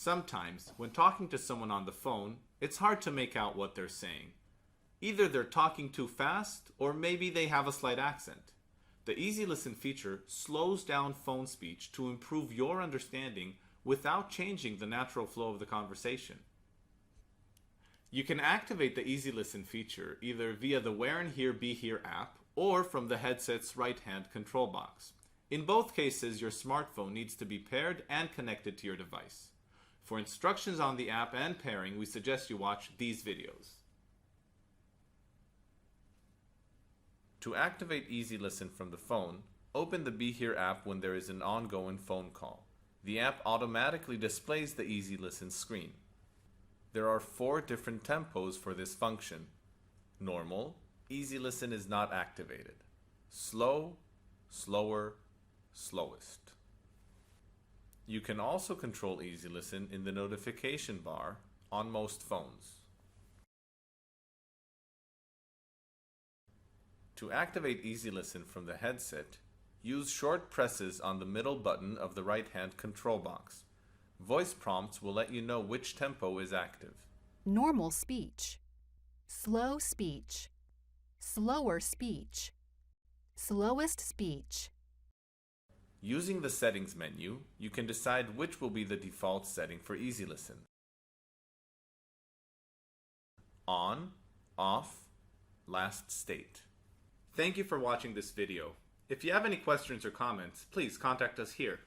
Sometimes, when talking to someone on the phone, it's hard to make out what they're saying. Either they're talking too fast, or maybe they have a slight accent. The EasyListen feature slows down phone speech to improve your understanding without changing the natural flow of the conversation. You can activate the EasyListen feature either via the Wear and Hear BeHear app or from the headset's right-hand control box. In both cases, your smartphone needs to be paired and connected to your device. For instructions on the app and pairing, we suggest you watch these videos. To activate EasyListen from the phone, open the BeHear app when there is an ongoing phone call. The app automatically displays the EasyListen screen. There are 4 different tempos for this function. Normal, EasyListen is not activated. Slow, slower, slowest. You can also control EasyListen in the notification bar on most phones. To activate EasyListen from the headset, use short presses on the middle button of the right-hand control box. Voice prompts will let you know which tempo is active. Normal speech, slow speech, slower speech, slowest speech. Using the settings menu, you can decide which will be the default setting for EasyListen. On, off, last state. Thank you for watching this video. If you have any questions or comments, please contact us here.